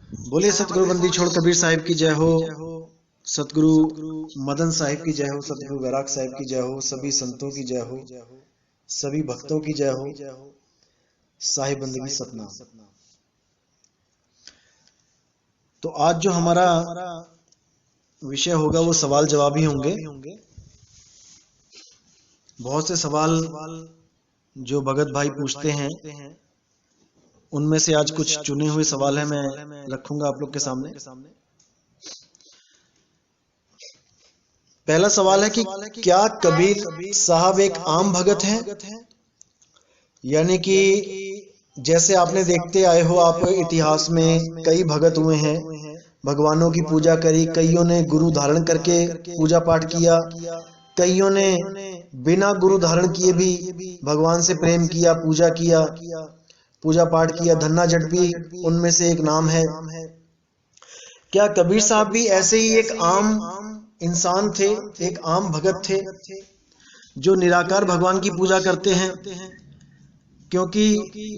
बोले सतगुरु बंदी छोड़ कबीर साहिब की जय हो, सतगुरु मदन साहिब की जय हो, सतगुरु वैराग साहिब की जय हो, सभी संतों की जय हो, सभी भक्तों की जय हो, साहिब बंदगी सतनाम। तो आज जो हमारा विषय होगा वो सवाल जवाब ही होंगे। बहुत से सवाल जो भगत भाई पूछते हैं उनमें से आज कुछ चुने हुए सवाल हैं, मैं रखूंगा आप लोग के सामने। पहला सवाल है कि क्या कबीर साहब एक आम भगत हैं? यानी कि जैसे आपने देखते आए हो, आप इतिहास में कई भगत हुए हैं, भगवानों की पूजा करी, कईयों ने गुरु धारण करके पूजा पाठ किया, कईयों ने बिना गुरु धारण किए भी भगवान से प्रेम किया, पूजा पाठ किया। धन्ना जट भी उनमें से एक नाम है। क्या कबीर साहब भी ऐसे ही एक आम इंसान थे, एक आम भगत थे जो निराकार भगवान की पूजा करते हैं? क्योंकि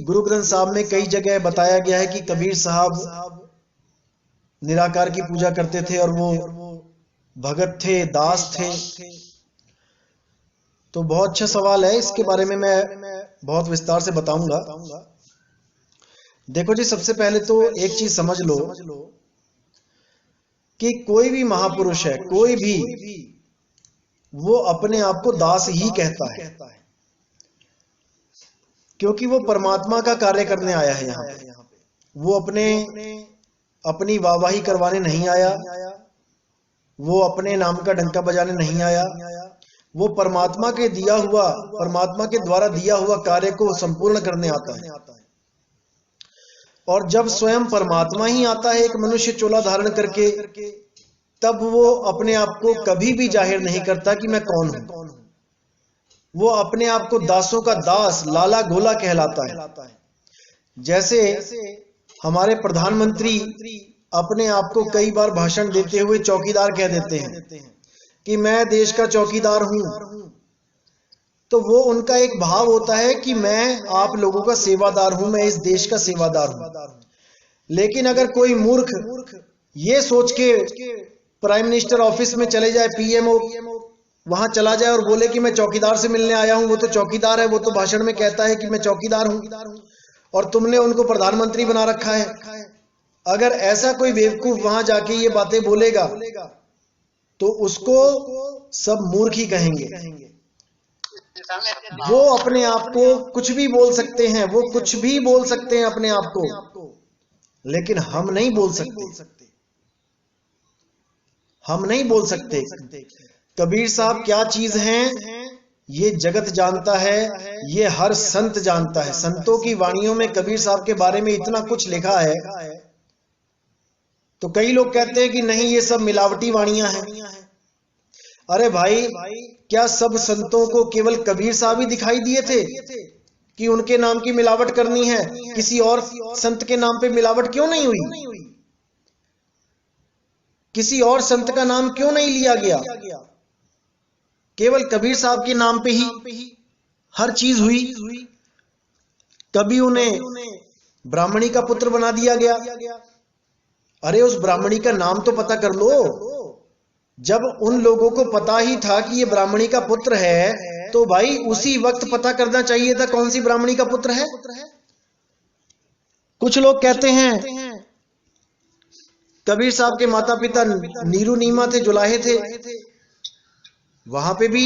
गुरु ग्रंथ साहब में कई जगह बताया गया है कि कबीर साहब निराकार की पूजा करते थे और वो भगत थे, दास थे। तो बहुत अच्छा सवाल है, इसके बारे में मैं बहुत विस्तार से बताऊंगा। देखो जी, सबसे पहले तो एक चीज समझ लो कि कोई भी महापुरुष है, कोई भी, वो अपने आप को दास ही कहता है, क्योंकि वो परमात्मा का कार्य करने आया है यहाँ पे। वो अपनी वाहवाही करवाने नहीं आया, वो अपने नाम का डंका बजाने नहीं आया। वो परमात्मा के द्वारा दिया हुआ कार्य को संपूर्ण करने आता है। और जब स्वयं परमात्मा ही आता है एक मनुष्य चोला धारण करके, तब वो अपने आप को कभी भी जाहिर नहीं करता कि मैं कौन हूं। वो अपने आप को दासों का दास, लाला गोला कहलाता है। जैसे हमारे प्रधानमंत्री अपने आप को कई बार भाषण देते हुए चौकीदार कह देते हैं कि मैं देश का चौकीदार हूं, तो वो उनका एक भाव होता है कि मैं आप लोगों का सेवादार हूं, मैं इस देश का सेवादार हूं। लेकिन अगर कोई मूर्ख ये सोच के प्राइम मिनिस्टर ऑफिस में चले जाए, पीएमओ वहां चला जाए और बोले कि मैं चौकीदार से मिलने आया हूं, वो तो चौकीदार है, वो तो भाषण में कहता है कि मैं चौकीदार हूं, और तुमने उनको प्रधानमंत्री बना रखा है। अगर ऐसा कोई बेवकूफ वहां जाके ये बातें बोलेगा तो उसको सब मूर्ख ही कहेंगे। वो अपने आप को कुछ भी बोल सकते हैं, वो कुछ भी बोल सकते हैं अपने आप को, लेकिन हम नहीं बोल सकते। हम नहीं बोल सकते। कबीर साहब क्या चीज हैं ये जगत जानता है, ये हर संत जानता है। संतों की वाणियों में कबीर साहब के बारे में इतना कुछ लिखा है। तो कई लोग कहते हैं कि नहीं, ये सब मिलावटी वाणियां हैं। अरे भाई, क्या सब संतों को केवल कबीर साहब ही दिखाई दिए थे कि उनके नाम की मिलावट करनी है? किसी और संत के नाम पे मिलावट क्यों नहीं हुई? किसी और संत का नाम क्यों नहीं लिया गया? केवल कबीर साहब के नाम पे ही हर चीज हुई। कभी उन्हें ब्राह्मणी का पुत्र बना दिया गया। अरे उस ब्राह्मणी का नाम तो पता कर लो। जब उन लोगों को पता ही था कि ये ब्राह्मणी का पुत्र है, तो भाई उसी वक्त पता करना चाहिए था कौन सी ब्राह्मणी का पुत्र है। कुछ लोग कहते हैं कबीर साहब के माता पिता नीरू नीमा थे, जुलाहे थे। वहां पे भी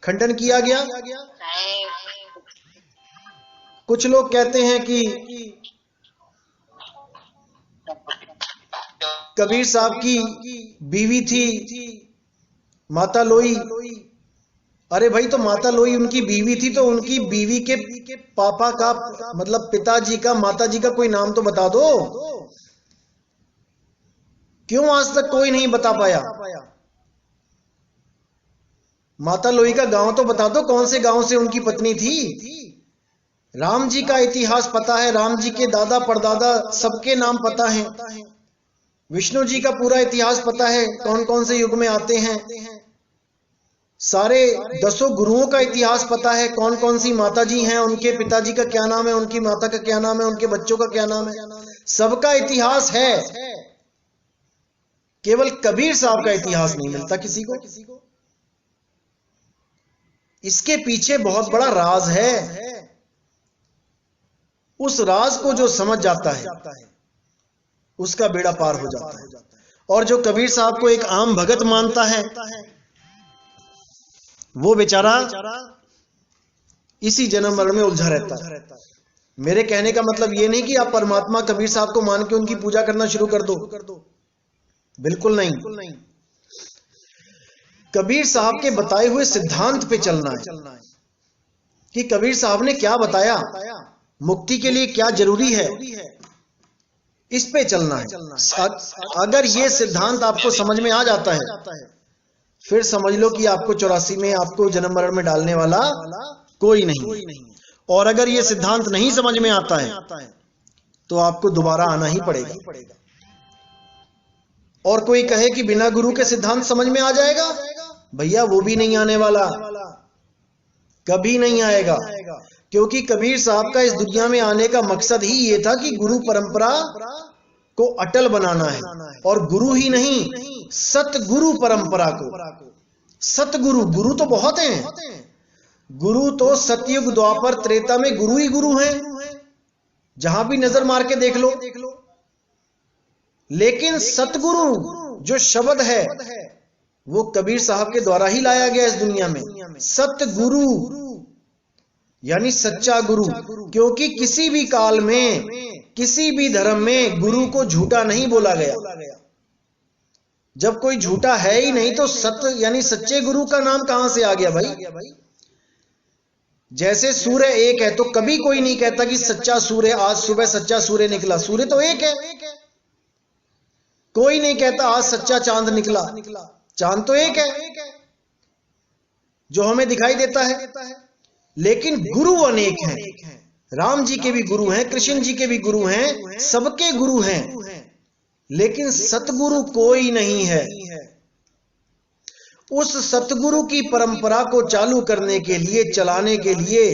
खंडन किया गया। कुछ लोग कहते हैं कि कबीर साहब की बीवी थी माता लोई। अरे भाई, तो माता लोई उनकी बीवी थी, तो उनकी बीवी के पापा का, मतलब पिताजी का, माताजी का कोई नाम तो बता दो। क्यों आज तक कोई नहीं बता पाया? माता लोई का गांव तो बता दो, कौन से गांव से उनकी पत्नी थी। राम जी का इतिहास पता है, राम जी के दादा परदादा सबके नाम पता है। विष्णु जी का पूरा इतिहास पता है, कौन कौन से युग में आते हैं। सारे 10 गुरुओं का इतिहास पता है, कौन कौन सी माता जी हैं, उनके पिताजी का क्या नाम है, उनकी माता का क्या नाम है, उनके बच्चों का क्या नाम है। सबका इतिहास है, केवल कबीर साहब का इतिहास नहीं मिलता किसी को। इसके पीछे बहुत बड़ा राज है। उस राज को जो समझ जाता है उसका बेड़ा पार हो जाता है। और जो कबीर साहब को एक आम भगत मानता है वो बेचारा इसी जन्म मरण में उलझा रहता है। मेरे कहने का मतलब ये नहीं कि आप परमात्मा कबीर साहब को मान के उनकी पूजा करना शुरू कर दो, बिल्कुल नहीं। कबीर साहब के बताए हुए सिद्धांत पे चलना है कि कबीर साहब ने क्या बताया, मुक्ति के लिए क्या जरूरी है, इस पे चलना है। अगर ये सिद्धांत आपको समझ में आ जाता है फिर समझ लो कि आपको 84 में आपको जन्म मरण में डालने वाला कोई नहीं। और अगर ये सिद्धांत नहीं समझ में आता है तो आपको दोबारा आना ही पड़ेगा। और कोई कहे कि बिना गुरु के सिद्धांत समझ में आ जाएगा, भैया वो भी नहीं आने वाला, कभी नहीं आएगा। क्योंकि कबीर साहब का इस दुनिया में आने का मकसद ही ये था कि गुरु परंपरा को अटल बनाना है। और गुरु ही नहीं, सतगुरु परंपरा को। सतगुरु, गुरु तो बहुत हैं, गुरु तो सतयुग द्वापर त्रेता में गुरु ही गुरु हैं, जहां भी नजर मार के देख लो। लेकिन सतगुरु जो शब्द है वो कबीर साहब के द्वारा ही लाया गया इस दुनिया में। सतगुरु यानी सच्चा गुरु। क्योंकि किसी भी काल में किसी भी धर्म में गुरु को झूठा नहीं बोला गया। जब कोई झूठा है ही नहीं तो सत्य यानी सच्चे गुरु का नाम कहां से आ गया भाई। जैसे सूर्य एक है तो कभी कोई नहीं कहता कि सच्चा सूर्य, आज सुबह सच्चा सूर्य निकला। सूर्य तो एक है। कोई नहीं कहता आज सच्चा चांद निकला, चांद तो एक है जो हमें दिखाई देता है। लेकिन गुरु अनेक हैं। राम जी के भी गुरु हैं, कृष्ण जी के भी गुरु हैं, सबके गुरु हैं, लेकिन सतगुरु कोई नहीं है। उस सतगुरु की परंपरा को चालू करने के लिए, चलाने के लिए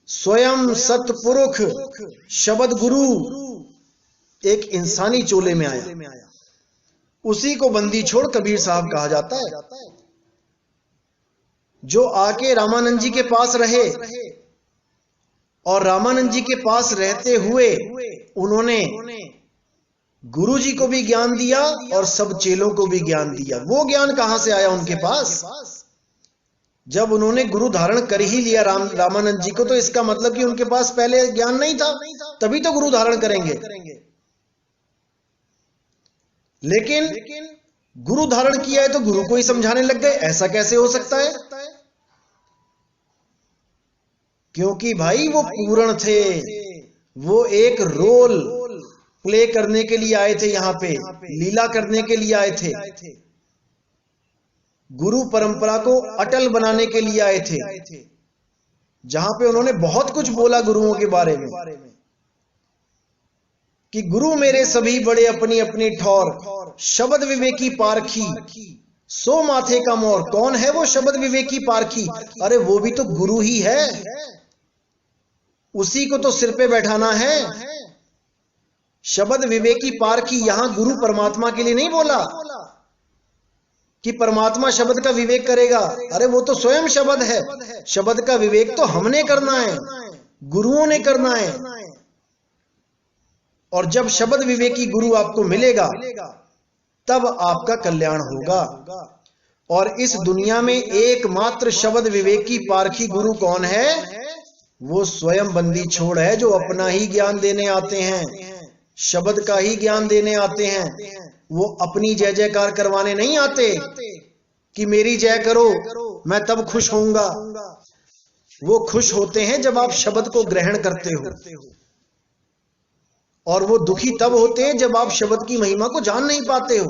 स्वयं सतपुरुष शब्द गुरु एक इंसानी चोले में आया। उसी को बंदी छोड़ कबीर साहब कहा जाता है, जो आके रामानंद जी के पास रहे और रामानंद जी के पास रहते हुए उन्होंने गुरु जी को भी ज्ञान दिया और सब चेलों को भी ज्ञान दिया। वो ज्ञान कहां से आया उनके पास? जब उन्होंने गुरु धारण कर ही लिया रामानंद जी को, तो इसका मतलब कि उनके पास पहले ज्ञान नहीं था, तभी तो गुरु धारण करेंगे। लेकिन गुरु धारण किया है तो गुरु को ही समझाने लग गए, ऐसा कैसे हो सकता है? क्योंकि भाई वो पूर्ण थे, वो एक रोल प्ले करने के लिए आए थे, यहां पे लीला करने के लिए आए थे, गुरु परंपरा को अटल बनाने के लिए आए थे। जहां पे उन्होंने बहुत कुछ बोला गुरुओं के बारे में कि गुरु मेरे सभी बड़े अपनी अपनी ठौर, शब्द विवेकी पारखी सो माथे का मोर। कौन है वो शब्द विवेकी पारखी? अरे वो भी तो गुरु ही है, उसी को तो सिर पे बैठाना है। शब्द विवेकी पारखी यहां गुरु परमात्मा के लिए नहीं बोला कि परमात्मा शब्द का विवेक करेगा। अरे वो तो स्वयं शब्द है, शब्द का विवेक तो हमने करना है, गुरुओं ने करना है। और जब शब्द विवेकी गुरु आपको मिलेगा तब आपका कल्याण होगा। और इस दुनिया में एकमात्र शब्द विवेकी पारखी गुरु कौन है? वो स्वयं बंदी छोड़ है, जो अपना ही ज्ञान देने आते हैं, शब्द का ही ज्ञान देने आते हैं। वो अपनी जय जयकार करवाने नहीं आते कि मेरी जय करो मैं तब खुश होऊंगा। वो खुश होते हैं जब आप शब्द को ग्रहण करते हो, और वो दुखी तब होते हैं जब आप शब्द की महिमा को जान नहीं पाते हो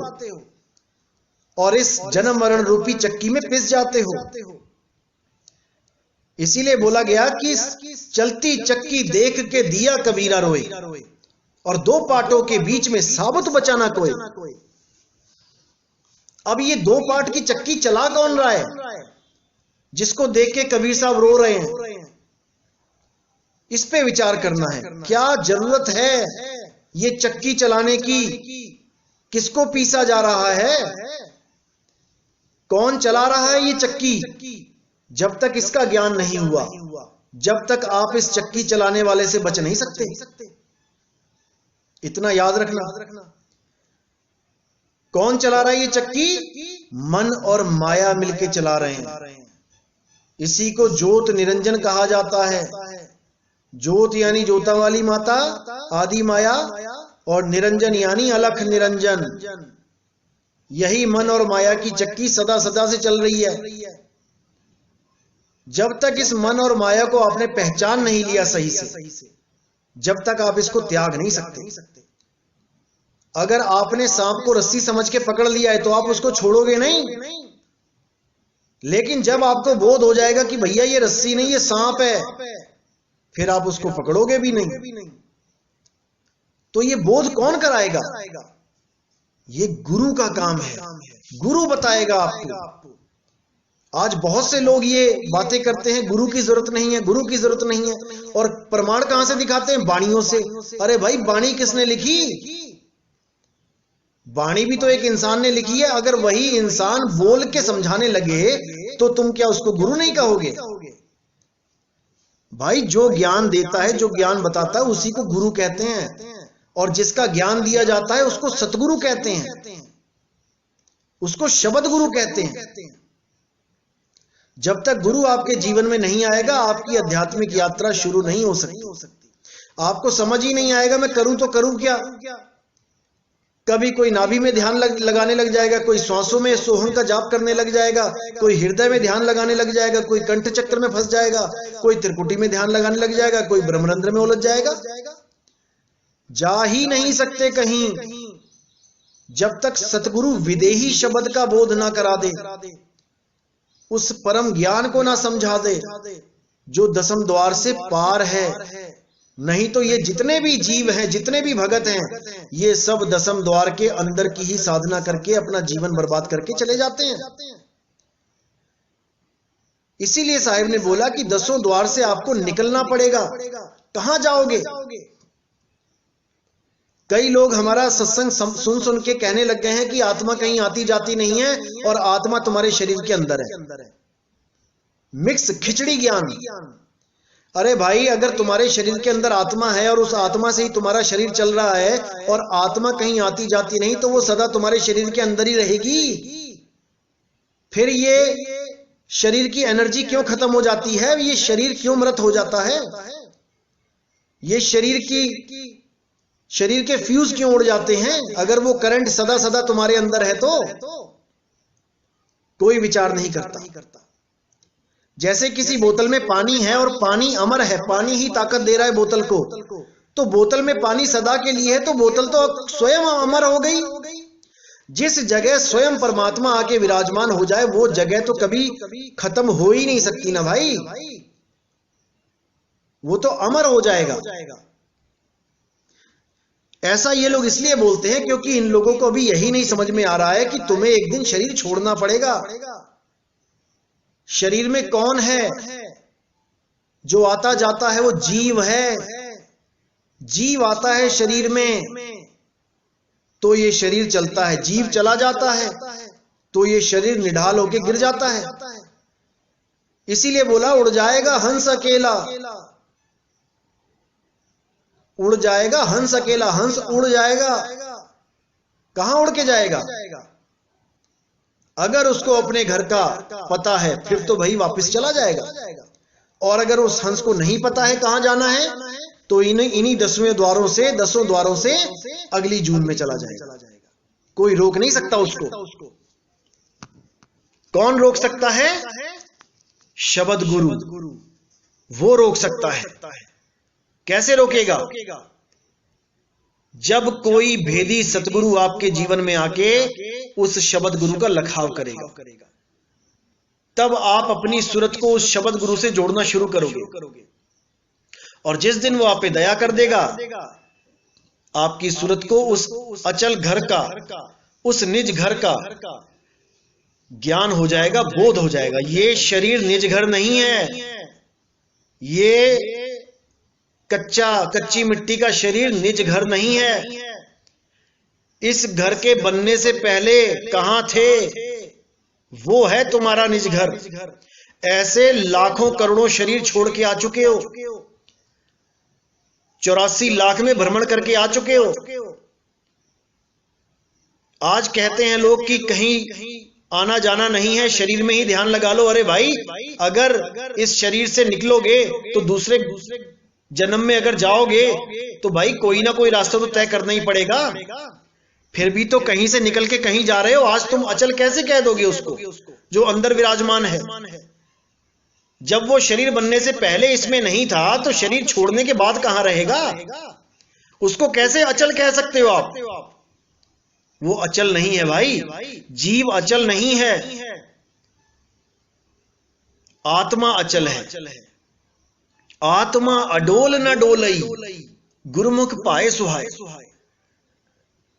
और इस जन्म मरण रूपी चक्की में पिस जाते हो। इसीलिए बोला गया कि चलती चक्की देख के दिया कबीरा रोए, और दो पाटों के बीच में साबुत बचाना कोई। अब ये दो पाट की चक्की चला कौन रहा है जिसको देख के कबीर साहब रो रहे हैं? इस पे विचार करना है। क्या जरूरत है ये चक्की चलाने की किसको पीसा जा रहा है? कौन चला रहा है ये चक्की? जब तक इसका ज्ञान नहीं हुआ, जब तक आप इस चक्की चलाने वाले से बच नहीं सकते। इतना याद रखना। कौन चला रहा है ये चक्की? मन और माया मिलके चला रहे हैं। इसी को ज्योत निरंजन कहा जाता है। ज्योत यानी ज्योता वाली माता, आदि माया, और निरंजन यानी अलख निरंजन। यही मन और माया की चक्की सदा सदा से चल रही है। जब तक इस मन और माया को आपने पहचान नहीं लिया सही से, जब तक आप इसको त्याग नहीं सकते। अगर आपने सांप को रस्सी समझ के पकड़ लिया है तो आप उसको छोड़ोगे नहीं। लेकिन जब आपको बोध हो जाएगा कि भैया ये रस्सी नहीं, ये सांप है, फिर आप उसको पकड़ोगे भी नहीं। तो ये बोध कौन कराएगा? ये गुरु का काम है। गुरु बताएगा आपको। आज बहुत से लोग ये बातें करते हैं, गुरु की जरूरत नहीं है, गुरु की जरूरत नहीं है, और प्रमाण कहां से दिखाते हैं? वाणियों से। अरे भाई, वाणी किसने लिखी? वाणी भी तो एक इंसान ने लिखी है। अगर वही इंसान बोल के समझाने लगे तो तुम क्या उसको गुरु नहीं कहोगे? भाई, जो ज्ञान देता है, जो ज्ञान बताता है, उसी को गुरु कहते हैं। और जिसका ज्ञान दिया जाता है उसको सतगुरु कहते हैं, उसको शब्द गुरु कहते हैं। जब तक गुरु आपके जीवन में नहीं आएगा, आपकी आध्यात्मिक यात्रा शुरू नहीं हो सकती। आपको समझ ही नहीं आएगा मैं करूं तो करूं क्या। कभी कोई नाभि में ध्यान लगाने लग जाएगा, कोई श्वासों में सोहम का जाप करने लग जाएगा, कोई हृदय में ध्यान लगाने लग जाएगा, कोई कंठ चक्र में फंस जाएगा, कोई त्रिपुटी में ध्यान लगाने लग जाएगा, कोई ब्रह्मरंध्र में उलझ जाएगा। जा ही नहीं सकते कहीं जब तक सतगुरु विदेही शब्द का बोध ना करा दे, उस परम ज्ञान को ना समझा दे जो दसम द्वार से पार है। नहीं तो ये जितने भी जीव हैं, जितने भी भगत हैं, ये सब दसम द्वार के अंदर की ही साधना करके अपना जीवन बर्बाद करके चले जाते हैं। इसीलिए साहिब ने बोला कि दसों द्वार से आपको निकलना पड़ेगा। कहां जाओगे? कई लोग हमारा सत्संग सुन के कहने लग गए हैं कि आत्मा कहीं आती जाती नहीं है और आत्मा तुम्हारे शरीर के अंदर है। मिक्स खिचड़ी ज्ञान। अरे भाई, अगर तुम्हारे शरीर के अंदर आत्मा है और उस आत्मा से ही तुम्हारा शरीर चल रहा है और आत्मा कहीं आती जाती नहीं, तो वो सदा तुम्हारे शरीर के अंदर ही रहेगी। फिर ये शरीर की एनर्जी क्यों खत्म हो जाती है? ये शरीर क्यों मृत हो जाता है? ये शरीर के फ्यूज क्यों उड़ जाते हैं? अगर वो करंट सदा सदा तुम्हारे अंदर है तो कोई विचार नहीं करता। जैसे किसी बोतल में पानी है और पानी अमर है, पानी ही ताकत दे रहा है बोतल को, तो बोतल में पानी सदा के लिए है तो बोतल तो स्वयं अमर हो गई। जिस जगह स्वयं परमात्मा आके विराजमान हो जाए, वो जगह तो कभी खत्म हो ही नहीं सकती ना भाई, वो तो अमर हो जाएगा। ऐसा ये लोग इसलिए बोलते हैं क्योंकि इन लोगों को अभी यही नहीं समझ में आ रहा है कि तुम्हें एक दिन शरीर छोड़ना पड़ेगा। शरीर में कौन है? जो आता जाता है वो जीव है। जीव आता है शरीर में तो ये शरीर चलता है, जीव चला जाता है तो ये शरीर निढाल होके गिर जाता है। इसीलिए बोला उड़ जाएगा हंस अकेला, उड़ जाएगा हंस अकेला। हंस उड़ जाएगा, कहां उड़ के जाएगा? अगर उसको अपने घर का पता है फिर तो भाई वापस चला जाएगा, और अगर उस हंस को नहीं पता है कहां जाना है तो इन्हीं दसों द्वारों से अगली जून में चला जाएगा। कोई रोक नहीं सकता उसको। कौन रोक सकता है? शब्द गुरु, वो रोक सकता है। कैसे रोकेगा? जब कोई भेदी सतगुरु आपके जीवन में आके उस शब्द गुरु का लखाव करेगा, तब आप अपनी सूरत को उस शब्द गुरु से जोड़ना शुरू करोगे। और जिस दिन वो आप पे दया कर देगा, आपकी सूरत को उस अचल घर का, उस निज घर का ज्ञान हो जाएगा, बोध हो जाएगा। ये शरीर निज घर नहीं है, ये कच्ची मिट्टी का शरीर निज घर नहीं है। इस घर के बनने से पहले कहां थे? वो है तुम्हारा निज घर। ऐसे लाखों करोड़ों शरीर छोड़ के आ चुके हो, 84 लाख में भ्रमण करके आ चुके हो। आज कहते हैं लोग कि कहीं आना जाना नहीं है, शरीर में ही ध्यान लगा लो। अरे भाई, अगर इस शरीर से निकलोगे तो दूसरे जन्म में अगर जाओगे तो भाई कोई ना कोई रास्ता तो तय करना ही पड़ेगा। फिर भी तो कहीं से निकल के कहीं जा रहे हो। आज तुम अचल कैसे कह दोगे उसको जो अंदर विराजमान है? जब वो शरीर बनने से पहले इसमें नहीं था तो शरीर छोड़ने के बाद कहां रहेगा? उसको कैसे अचल कह सकते हो आप? वो अचल नहीं है भाई। जीव अचल नहीं है, आत्मा अचल है। आत्मा अडोल न डोलई, गुरुमुख पाए सुहाय।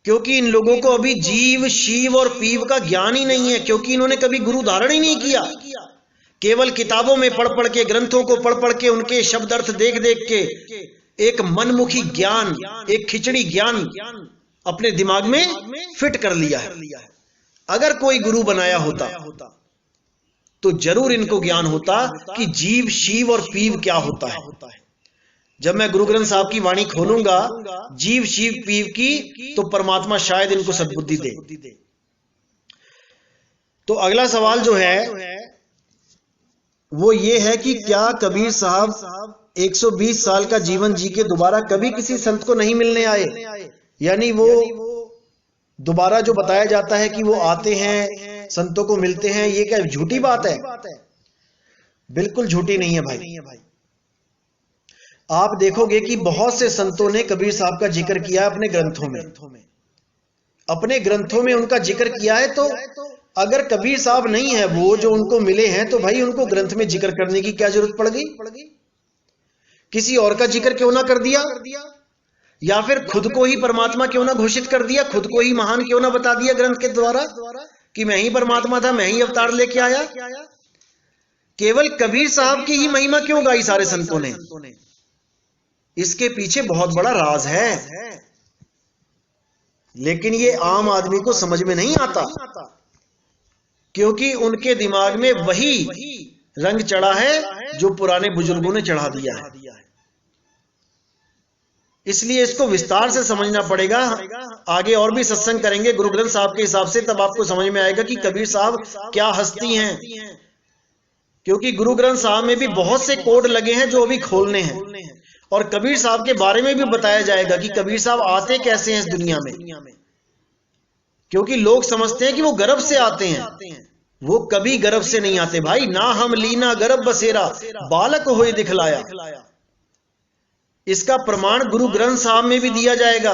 क्योंकि इन लोगों को अभी जीव, शिव और पीव का ज्ञान ही नहीं है, क्योंकि इन्होंने कभी गुरु धारण ही नहीं किया। केवल किताबों में पढ़ पढ़ के, ग्रंथों को पढ़ पढ़ के, उनके शब्द अर्थ देख देख के एक मनमुखी ज्ञान, एक खिचड़ी ज्ञान अपने दिमाग में फिट कर लिया है। अगर कोई गुरु बनाया होता तो जरूर इनको ज्ञान होता कि जीव, शिव और पीव क्या होता है। जब मैं गुरु ग्रंथ साहब की वाणी खोलूंगा जीव, शिव, पीव की, तो परमात्मा शायद इनको सद्बुद्धि दे। तो अगला सवाल जो है वो ये है कि क्या कबीर साहब 120 साल का जीवन जी के दोबारा कभी किसी संत को नहीं मिलने आए? यानी वो दोबारा जो बताया जाता है कि वो आते हैं, संतों को मिलते हैं, ये क्या झूठी बात है? बिल्कुल झूठी नहीं है भाई। आप देखोगे कि बहुत से संतों ने कबीर साहब का जिक्र किया है अपने ग्रंथों में। अपने ग्रंथों में उनका जिक्र किया है। तो अगर कबीर साहब नहीं है वो जो उनको मिले हैं, तो भाई उनको ग्रंथ में जिक्र करने की क्या जरूरत पड़ गई? किसी और का जिक्र क्यों ना कर दिया? या फिर खुद को ही परमात्मा क्यों ना घोषित कर दिया? खुद को ही महान क्यों ना बता दिया ग्रंथ के द्वारा कि मैं ही परमात्मा था, मैं ही अवतार लेके आया? केवल कबीर साहब की ही महिमा क्यों गाई सारे संतों ने? इसके पीछे बहुत बड़ा राज है, लेकिन ये आम आदमी को समझ में नहीं आता, क्योंकि उनके दिमाग में वही रंग चढ़ा है जो पुराने बुजुर्गों ने चढ़ा दिया है। इसलिए इसको विस्तार से समझना पड़ेगा। आगे और भी सत्संग करेंगे गुरु ग्रंथ साहब के हिसाब से, तब आपको समझ में आएगा कि कबीर साहब क्या हस्ती हैं। क्योंकि गुरु ग्रंथ साहब में भी बहुत से कोड लगे हैं जो अभी खोलने हैं, और कबीर साहब के बारे में भी बताया जाएगा कि कबीर साहब आते कैसे हैं इस दुनिया में। क्योंकि लोग समझते हैं कि वो गर्भ से आते हैं, वो कभी गर्भ से नहीं आते भाई। ना हम लीना गर्भ बसेरा, बालक होए दिखलाया। इसका प्रमाण गुरु ग्रंथ साहब में भी दिया जाएगा,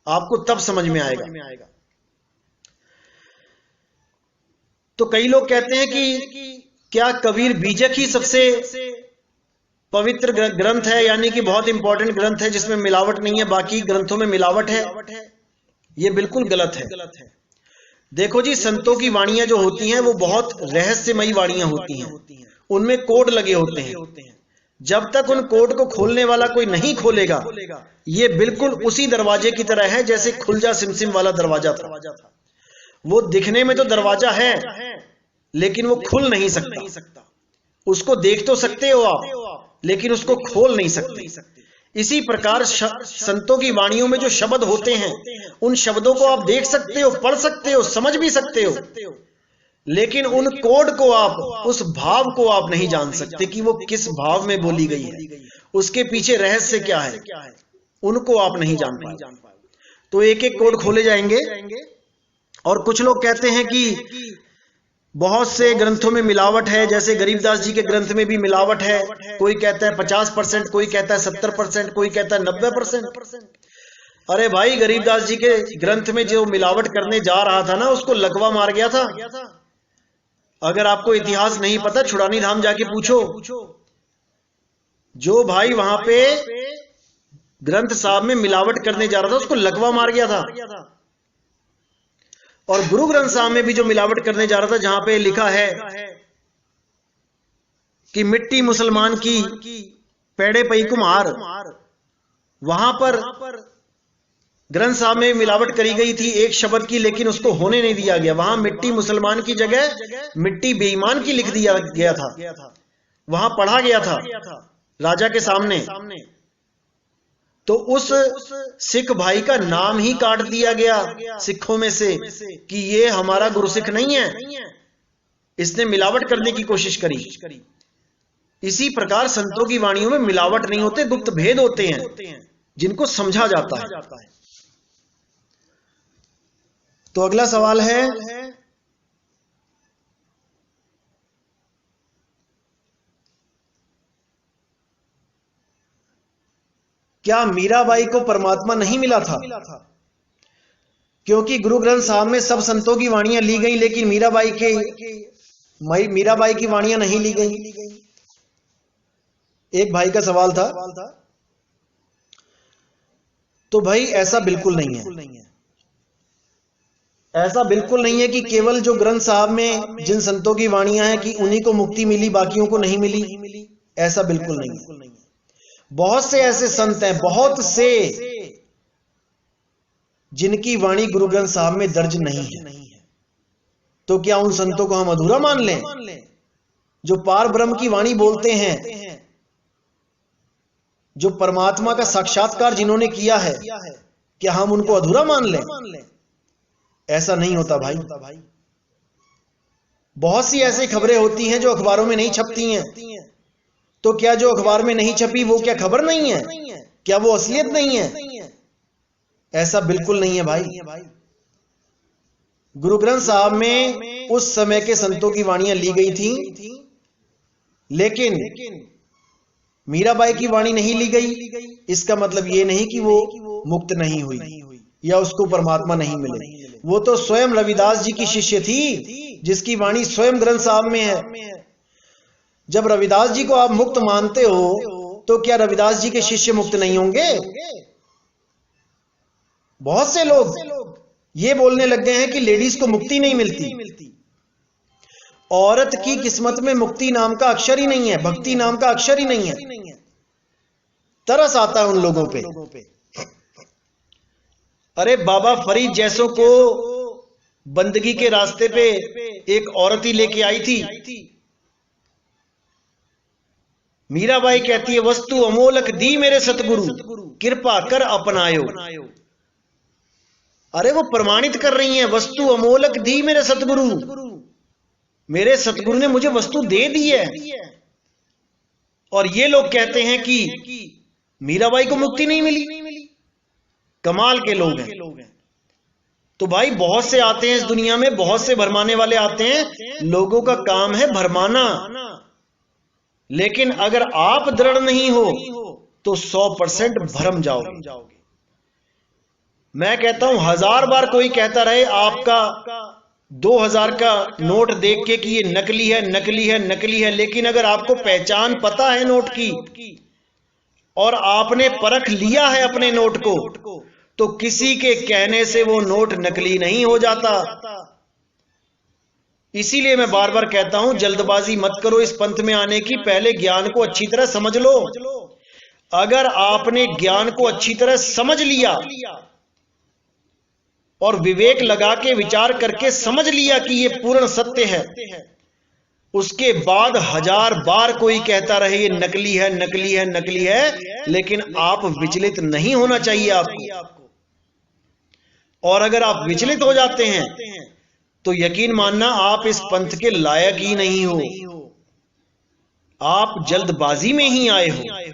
आपको तब समझ में आएगा। तो कई लोग कहते हैं कि क्या कबीर बीजक ही सबसे पवित्र ग्रंथ है, यानी कि बहुत इंपॉर्टेंट ग्रंथ है जिसमें मिलावट नहीं है, बाकी ग्रंथों में मिलावट है? ये बिल्कुल गलत है। देखो जी, संतों की वाणियां जो होती हैं वो बहुत रहस्यमयी वाणियां होती हैं, उनमें कोड लगे होते हैं। जब तक उन कोड को खोलने वाला कोई नहीं खोलेगा, ये बिल्कुल उसी दरवाजे की तरह है जैसे खुल जा सिमसिम वाला दरवाजा था। वो दिखने में तो दरवाजा है लेकिन वो खुल नहीं सकता। उसको देख तो सकते हो आप, लेकिन उसको खोल नहीं सकते। इसी प्रकार संतों की वाणियों में जो शब्द होते हैं, उन शब्दों को आप देख सकते हो, पढ़ सकते हो, समझ भी सकते हो, लेकिन उन कोड को आप, उस भाव को आप नहीं जान सकते कि वो किस भाव में बोली गई है, उसके पीछे रहस्य क्या है, उनको आप नहीं जान पाए। तो एक एक कोड खोले जाएंगे। और कुछ लोग कहते हैं कि बहुत से ग्रंथों में मिलावट है, जैसे गरीबदास जी के ग्रंथ में भी मिलावट है। कोई कहता है 50%, कोई कहता है 70%, कोई कहता है 90%। अरे भाई, गरीबदास जी के ग्रंथ में जो मिलावट करने जा रहा था ना, उसको लकवा मार गया था। अगर आपको इतिहास नहीं पता, छुड़ानी धाम जाके पूछो। जो भाई वहां पे ग्रंथ साहब में मिलावट करने जा रहा था, उसको लकवा मार गया था। और गुरु ग्रंथ साहब में भी जो मिलावट करने जा रहा था, जहां पे लिखा है कि मिट्टी मुसलमान की पेड़े पई कुम्हार, वहां पर ग्रंथ साहब में मिलावट करी गई थी एक शब्द की, लेकिन उसको होने नहीं दिया गया। वहां मिट्टी मुसलमान की जगह मिट्टी बेईमान की लिख दिया गया था, वहां पढ़ा गया था राजा के सामने। तो उस सिख भाई का नाम ही काट दिया गया सिखों में से कि ये हमारा गुरु सिख नहीं है, इसने मिलावट करने की कोशिश करी। इसी प्रकार संतों की वाणियों में मिलावट नहीं होते, गुप्त भेद होते हैं जिनको समझा जाता है। तो अगला सवाल है, क्या मीराबाई को परमात्मा नहीं मिला था? क्योंकि गुरु ग्रंथ साहब में सब संतों की वाणियां ली गई, लेकिन मीराबाई की वाणियां नहीं ली गई। एक भाई का सवाल था। तो भाई ऐसा बिल्कुल नहीं है, ऐसा बिल्कुल नहीं है कि केवल जो ग्रंथ साहब में जिन संतों की वाणियां हैं कि उन्हीं को मुक्ति मिली, बाकियों को नहीं मिली। ऐसा बिल्कुल नहीं है। बहुत से ऐसे संत हैं, बहुत से, जिनकी वाणी गुरु ग्रंथ साहब में दर्ज नहीं है। तो क्या उन संतों को हम अधूरा मान लें? जो पार ब्रह्म की वाणी बोलते हैं, जो परमात्मा का साक्षात्कार जिन्होंने किया है, क्या हम उनको अधूरा मान लें? ऐसा नहीं होता भाई। बहुत सी ऐसी खबरें होती हैं जो अखबारों में नहीं छपती हैं। तो क्या जो अखबार में नहीं छपी वो क्या खबर नहीं है? क्या वो असलियत नहीं है? ऐसा बिल्कुल नहीं है भाई। गुरु ग्रंथ साहब में उस समय के संतों की वाणियां ली गई थी, लेकिन मीराबाई की वाणी नहीं ली गई। इसका मतलब ये नहीं कि वो मुक्त नहीं हुई या उसको परमात्मा नहीं मिले। वो तो स्वयं रविदास जी की शिष्य थी, जिसकी वाणी स्वयं ग्रंथ साहब में है। जब रविदास जी को आप मुक्त मानते हो, तो क्या रविदास जी के शिष्य मुक्त नहीं होंगे? बहुत से लोग ये बोलने लग गए हैं कि लेडीज को मुक्ति नहीं मिलती। औरत की किस्मत में मुक्ति नाम का अक्षर ही नहीं है, भक्ति नाम का अक्षर ही नहीं है। तरस आता है उन लोगों पे। अरे बाबा फरीद जैसों को बंदगी के रास्ते पे एक औरत ही लेके आई थी। मीराबाई कहती है, वस्तु अमोलक दी मेरे सतगुरु, कृपा कर अपनायो। अरे वो प्रमाणित कर रही हैं, वस्तु अमोलक दी मेरे सतगुरु, मेरे सतगुरु ने मुझे वस्तु दे दी है। और ये लोग कहते हैं कि मीराबाई को मुक्ति नहीं मिली। कमाल के लोग हैं। तो भाई बहुत से आते हैं इस दुनिया में, बहुत से भरमाने वाले आते हैं। लोगों का काम है भरमाना, लेकिन अगर आप दृढ़ नहीं हो तो 100% भरम जाओगे। मैं कहता हूं 1000 बार कोई कहता रहे आपका 2000 का नोट देख के कि ये नकली है, नकली है, नकली है, लेकिन अगर आपको पहचान पता है नोट की और आपने परख लिया है अपने नोट को, तो किसी के कहने से वो नोट नकली नहीं हो जाता। इसीलिए मैं बार बार कहता हूं, जल्दबाजी मत करो इस पंथ में आने की, पहले ज्ञान को अच्छी तरह समझ लो। अगर आपने ज्ञान को अच्छी तरह समझ लिया और विवेक लगा के विचार करके समझ लिया कि ये पूर्ण सत्य है, उसके बाद 1000 बार कोई कहता रहे ये नकली है, नकली है, नकली है, लेकिन आप विचलित नहीं होना चाहिए आपको। और अगर आप विचलित हो जाते हैं तो यकीन मानना आप इस पंथ के लायक ही नहीं हो, आप जल्दबाजी में ही आए हो।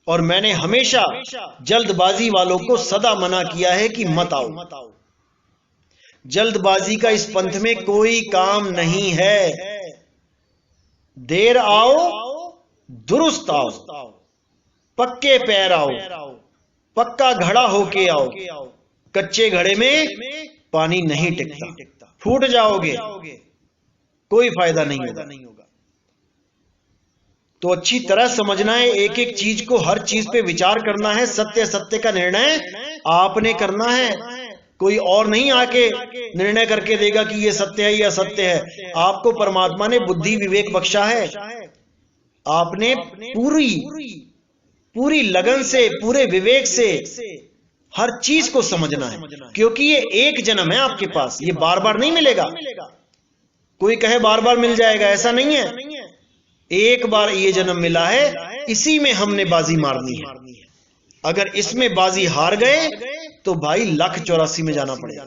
और मैंने हमेशा जल्दबाजी वालों को सदा मना किया है कि मत आओ। जल्दबाजी का इस पंथ में कोई काम नहीं है। देर आओ, दुरुस्त आओ, पक्के पैर आओ, पक्का घड़ा होके आओ। कच्चे घड़े में पानी नहीं टिकता, फूट जाओगे, कोई फायदा नहीं होगा। तो अच्छी तरह समझना है, एक एक चीज को, हर चीज पे विचार करना है। सत्य सत्य का निर्णय आपने करना है, कोई और नहीं आके निर्णय करके देगा कि ये सत्य है, ये असत्य है। आपको परमात्मा ने बुद्धि विवेक बख्शा है, आपने पूरी पूरी लगन से, पूरे विवेक से हर चीज को समझना है, क्योंकि ये एक जन्म है आपके पास, ये बार बार नहीं मिलेगा। कोई कहे बार बार मिल जाएगा, ऐसा नहीं है। एक बार ये जन्म मिला है, इसी में हमने बाजी मारनी है। अगर इसमें बाजी हार गए तो भाई 1,84 में जाना पड़ेगा।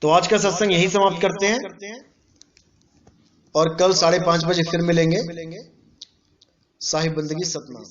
तो आज का सत्संग यही समाप्त करते हैं और कल 5:30 बजे फिर मिलेंगे। साहिब बंदगी सतनाम।